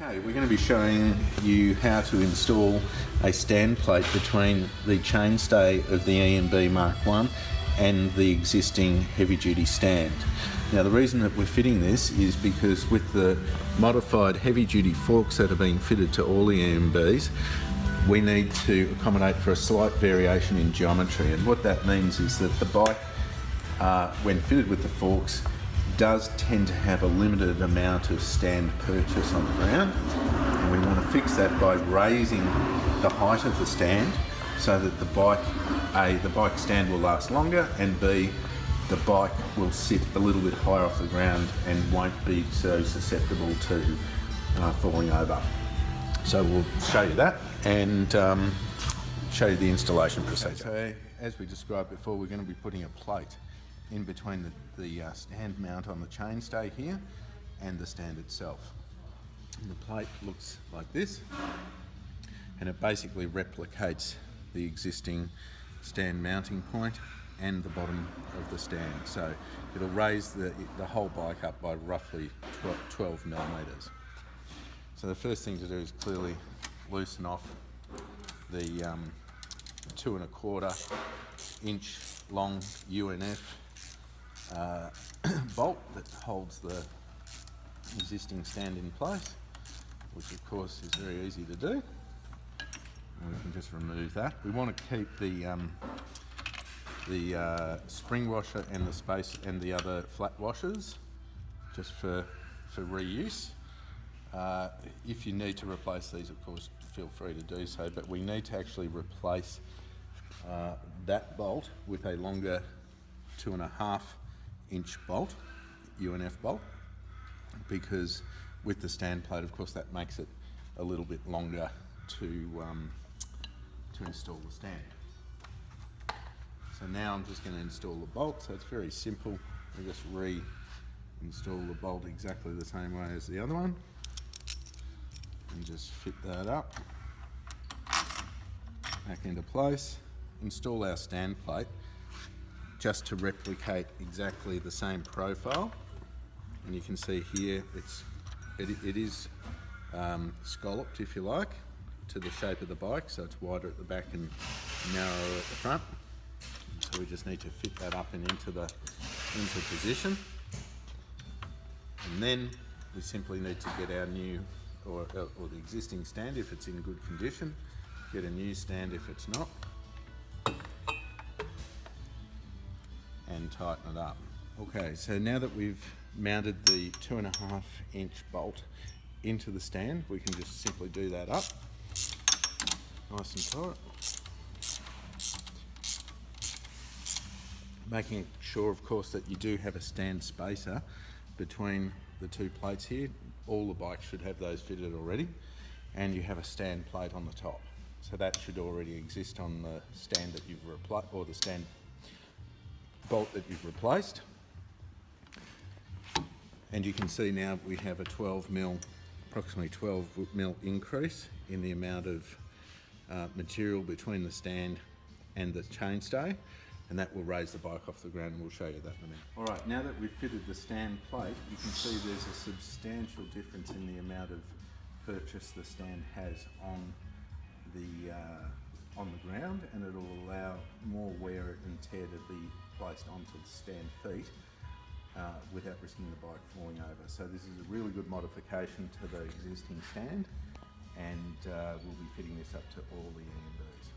Okay, we're going to be showing you how to install a stand plate between the chainstay of the EMB Mk1 and the existing heavy duty stand. Now the reason that we're fitting this is because with the modified heavy duty forks that are being fitted to all the EMBs, we need to accommodate for a slight variation in geometry, and what that means is that the bike, when fitted with the forks, does tend to have a limited amount of stand purchase on the ground, and we want to fix that by raising the height of the stand so that the bike, A, the bike stand will last longer, and B, the bike will sit a little bit higher off the ground and won't be so susceptible to falling over. So we'll show you that and show you the installation procedure. So as we described before, we're going to be putting a plate in between the stand mount on the chainstay here and the stand itself. And the plate looks like this, and it basically replicates the existing stand mounting point and the bottom of the stand. So it'll raise the whole bike up by roughly 12 millimeters. So the first thing to do is clearly loosen off the 2¼ inch long UNF bolt that holds the existing stand in place, which of course is very easy to do. And we can just remove that. We want to keep the spring washer and the space and the other flat washers just for reuse. If you need to replace these, of course, feel free to do so, but we need to actually replace that bolt with a longer 2½ inch bolt, UNF bolt, because with the stand plate, of course, that makes it a little bit longer to install the stand. So now I'm just going to install the bolt. So it's very simple. We just re-install the bolt exactly the same way as the other one, and just fit that up back into place. Install our stand plate just to replicate exactly the same profile, and you can see here it is scalloped, if you like, to the shape of the bike, so it's wider at the back and narrower at the front. So we just need to fit that up and into position, and then we simply need to get our new or the existing stand if it's in good condition, get a new stand if it's not, and tighten it up. Okay, so now that we've mounted the 2½ inch bolt into the stand, we can just simply do that up nice and tight, making sure, of course, that you do have a stand spacer between the two plates here. All the bikes should have those fitted already, and you have a stand plate on the top, so that should already exist on the stand that you've replaced, or the stand bolt that you've replaced. And you can see now we have a approximately 12 mil increase in the amount of material between the stand and the chainstay, and that will raise the bike off the ground, and we'll show you that in a minute. All right, now that we've fitted the stand plate, you can see there's a substantial difference in the amount of purchase the stand has on the ground, and it'll allow more wear and tear to be placed onto the stand feet without risking the bike falling over. So this is a really good modification to the existing stand, and we'll be fitting this up to all the EMBs.